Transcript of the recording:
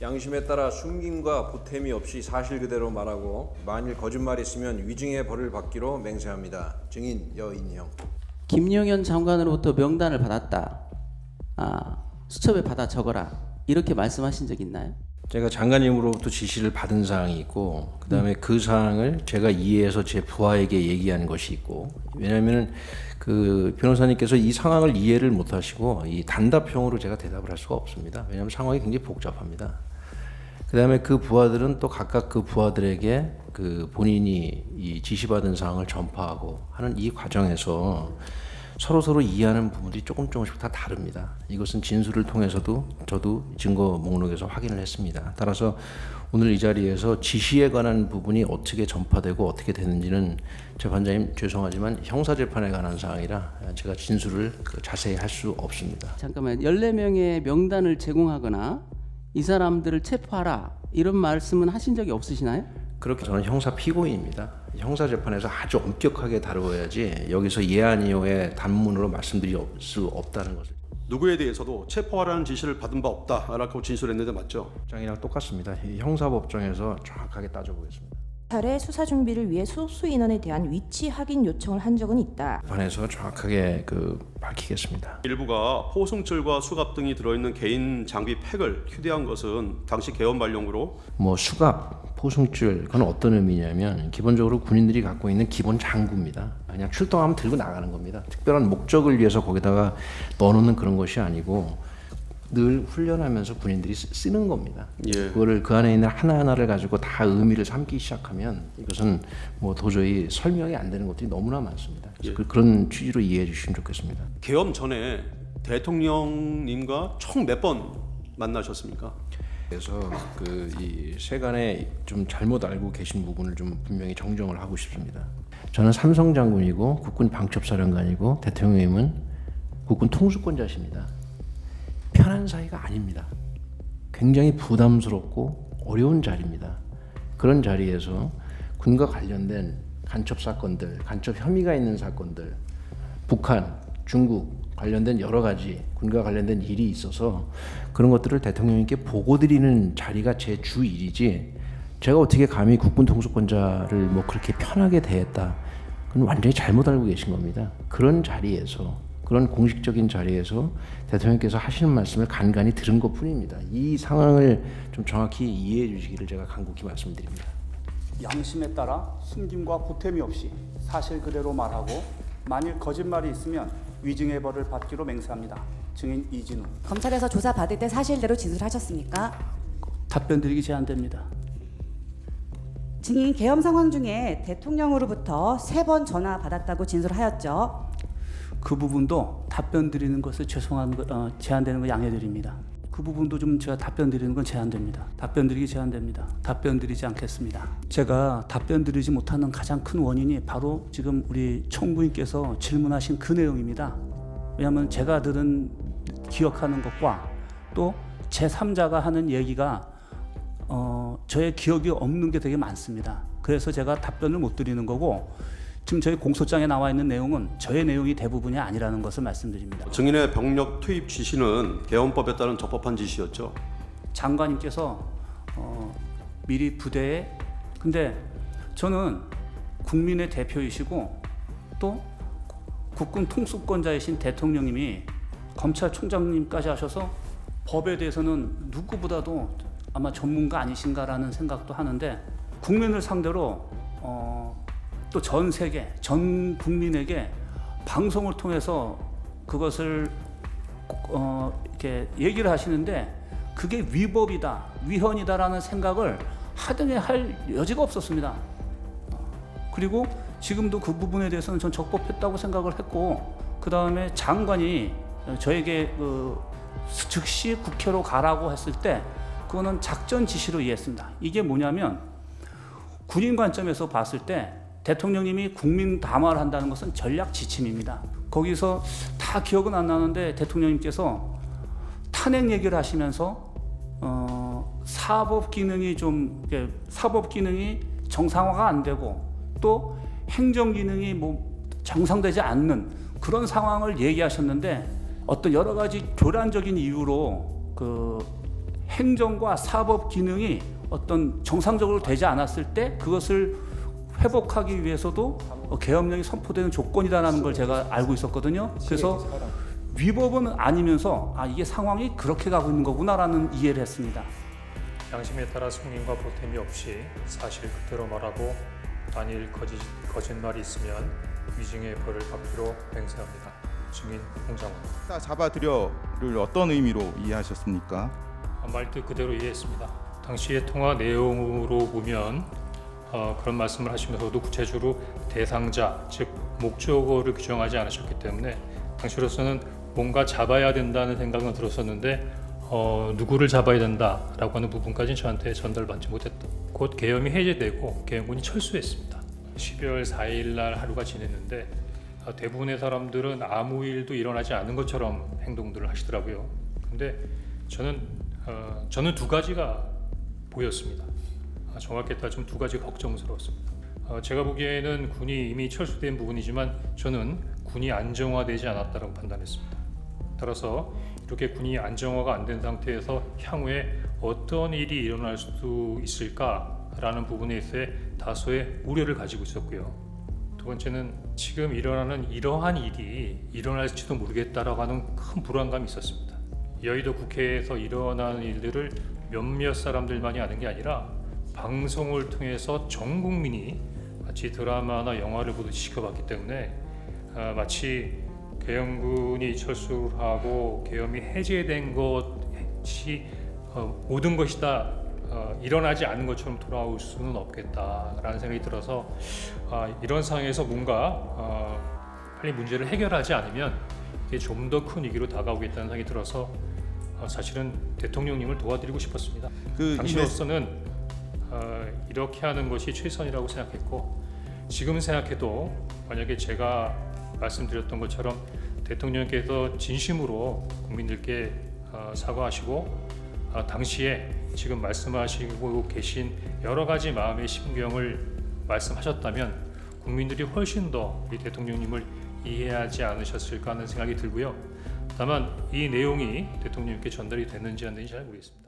양심에 따라 숨김과 보탬이 없이 사실 그대로 말하고 만일 거짓말이 있으면 위증의 벌을 받기로 맹세합니다. 증인 여인형. 김용현 장관으로부터 명단을 받았다. 수첩에 받아 적어라. 이렇게 말씀하신 적 있나요? 제가 장관님으로부터 지시를 받은 사항이 있고 그다음에 그 사항을 제가 이해해서 제 부하에게 얘기한 것이 있고, 왜냐하면 그 변호사님께서 이 상황을 이해를 못하시고 이 단답형으로 제가 대답을 할 수가 없습니다. 왜냐하면 상황이 굉장히 복잡합니다. 그다음에 그 부하들은 또 각각 그 부하들에게 그 본인이 이 지시받은 사항을 전파하고 하는 이 과정에서 서로 이해하는 부분들이 조금씩 다 다릅니다. 이것은 진술을 통해서도 저도 증거 목록에서 확인을 했습니다. 따라서 오늘 이 자리에서 지시에 관한 부분이 어떻게 전파되고 어떻게 되는지는 재판장님 죄송하지만 형사재판에 관한 사항이라 제가 진술을 자세히 할 수 없습니다. 잠깐만, 14명의 명단을 제공하거나 이 사람들을 체포하라 이런 말씀은 하신 적이 없으시나요? 그렇게 저는 형사 피고인입니다. 형사재판에서 아주 엄격하게 다루어야지 여기서 예 아니요의 단문으로 말씀드릴 수 없다는 것을. 누구에 대해서도 체포하라는 지시를 받은 바 없다라고 진술했는데 맞죠? 법정이랑 똑같습니다. 형사법정에서 정확하게 따져보겠습니다. 차례 수사 준비를 위해 소수 인원에 대한 위치 확인 요청을 한 적은 있다. 재판에서 정확하게 밝히겠습니다. 일부가 포승줄과 수갑 등이 들어있는 개인 장비 팩을 휴대한 것은 당시 개헌 발령으로 수갑, 포승줄 그건 어떤 의미냐면 기본적으로 군인들이 갖고 있는 기본 장구입니다. 그냥 출동하면 들고 나가는 겁니다. 특별한 목적을 위해서 거기다가 넣어놓는 그런 것이 아니고 늘 훈련하면서 군인들이 쓰는 겁니다. 예. 그거를 그 안에 있는 하나하나를 가지고 다 의미를 삼기 시작하면 이것은 도저히 설명이 안 되는 것들이 너무나 많습니다. 그래서 그런 취지로 이해해 주시면 좋겠습니다. 개헌 전에 대통령님과 총 몇 번 만나셨습니까? 그래서 이 세간에 좀 잘못 알고 계신 부분을 좀 분명히 정정을 하고 싶습니다. 저는 삼성 장군이고 국군 방첩사령관이고 대통령님은 국군 통수권자십니다. 편한 사이가 아닙니다. 굉장히 부담스럽고 어려운 자리입니다. 그런 자리에서 군과 관련된 간첩 사건들, 간첩 혐의가 있는 사건들, 북한, 중국 관련된 여러 가지 군과 관련된 일이 있어서 그런 것들을 대통령님께 보고드리는 자리가 제 주 일이지, 제가 어떻게 감히 국군 통수권자를 그렇게 편하게 대했다, 그건 완전히 잘못 알고 계신 겁니다. 그런 자리에서, 그런 공식적인 자리에서 대통령께서 하시는 말씀을 간간히 들은 것뿐입니다. 이 상황을 좀 정확히 이해해 주시기를 제가 간곡히 말씀드립니다. 양심에 따라 숨김과 보탬이 없이 사실 그대로 말하고 만일 거짓말이 있으면 위증의 벌을 받기로 맹세합니다. 증인 이진우. 검찰에서 조사 받을 때 사실대로 진술하셨습니까? 답변 드리기 제한됩니다. 증인 계엄 상황 중에 대통령으로부터 3번 전화 받았다고 진술하였죠. 그 부분도 답변 드리는 것을 제한되는 거 양해드립니다. 그 부분도 좀 제가 답변 드리는 건 제한됩니다. 답변 드리기 제한됩니다. 답변 드리지 않겠습니다. 제가 답변 드리지 못하는 가장 큰 원인이 바로 지금 우리 총무님께서 질문하신 그 내용입니다. 왜냐하면 제가 기억하는 것과 또 제3자가 하는 얘기가 저의 기억이 없는 게 되게 많습니다. 그래서 제가 답변을 못 드리는 거고, 지금 저희 공소장에 나와 있는 내용은 저의 내용이 대부분이 아니라는 것을 말씀드립니다. 증인의 병력 투입 지시는 개헌법에 따른 적법한 지시였죠. 장관님께서 미리 부대에, 근데 저는 국민의 대표이시고 또 국군 통수권자이신 대통령님이 검찰총장님까지 하셔서 법에 대해서는 누구보다도 아마 전문가 아니신가라는 생각도 하는데, 국민을 상대로 또 전 세계, 전 국민에게 방송을 통해서 그것을 이렇게 얘기를 하시는데 그게 위법이다, 위헌이다라는 생각을 하등에 할 여지가 없었습니다. 그리고 지금도 그 부분에 대해서는 전 적법했다고 생각을 했고, 그 다음에 장관이 저에게 즉시 국회로 가라고 했을 때 그거는 작전 지시로 이해했습니다. 이게 뭐냐면 군인 관점에서 봤을 때 대통령님이 국민 담화를 한다는 것은 전략 지침입니다. 거기서 다 기억은 안 나는데 대통령님께서 탄핵 얘기를 하시면서 사법 기능이 정상화가 안 되고 또 행정 기능이 정상되지 않는 그런 상황을 얘기하셨는데, 어떤 여러 가지 교란적인 이유로 행정과 사법 기능이 어떤 정상적으로 되지 않았을 때 그것을 회복하기 위해서도 계엄령이 선포되는 조건이다라는 걸 제가 알고 있었거든요. 그래서 위법은 아니면서 이게 상황이 그렇게 가고 있는 거구나라는 이해를 했습니다. 양심에 따라 숨김과 보탬이 없이 사실 그대로 말하고 만일 거짓말이 있으면 위증의 벌을 받기로 맹세합니다. 증인 홍장훈. 잡아들여를 어떤 의미로 이해하셨습니까? 말뜻 그대로 이해했습니다. 당시의 통화 내용으로 보면 그런 말씀을 하시면서도 구체적으로 대상자, 즉 목적어를 규정하지 않으셨기 때문에 당시로서는 뭔가 잡아야 된다는 생각은 들었었는데 누구를 잡아야 된다라고 하는 부분까지는 저한테 전달받지 못했다. 곧 계엄이 해제되고 계엄군이 철수했습니다. 12월 4일 날 하루가 지냈는데 대부분의 사람들은 아무 일도 일어나지 않은 것처럼 행동들을 하시더라고요. 근데 저는 두 가지가 보였습니다. 정확히 따지면 두 가지 걱정스러웠습니다. 제가 보기에는 군이 이미 철수된 부분이지만 저는 군이 안정화되지 않았다고 판단했습니다. 따라서 이렇게 군이 안정화가 안 된 상태에서 향후에 어떤 일이 일어날 수도 있을까라는 부분에 있어서 다소의 우려를 가지고 있었고요. 두 번째는 지금 일어나는 이러한 일이 일어날지도 모르겠다라고 하는 큰 불안감이 있었습니다. 여의도 국회에서 일어나는 일들을 몇몇 사람들만이 아는 게 아니라 방송을 통해서 전 국민이 마치 드라마나 영화를 보듯이 지켜봤기 때문에 마치 계엄군이 철수를 하고 계엄이 해제된 것이 모든 것이 다 일어나지 않은 것처럼 돌아올 수는 없겠다라는 생각이 들어서 이런 상황에서 뭔가 빨리 문제를 해결하지 않으면 이게 좀 더 큰 위기로 다가오겠다는 생각이 들어서 사실은 대통령님을 도와드리고 싶었습니다. 당시로서는 이렇게 하는 것이 최선이라고 생각했고 지금 생각해도 만약에 제가 말씀드렸던 것처럼 대통령께서 진심으로 국민들께 사과하시고 당시에 지금 말씀하시고 계신 여러 가지 마음의 심경을 말씀하셨다면 국민들이 훨씬 더 이 대통령님을 이해하지 않으셨을까 하는 생각이 들고요. 다만 이 내용이 대통령님께 전달이 됐는지 안 됐는지 잘 모르겠습니다.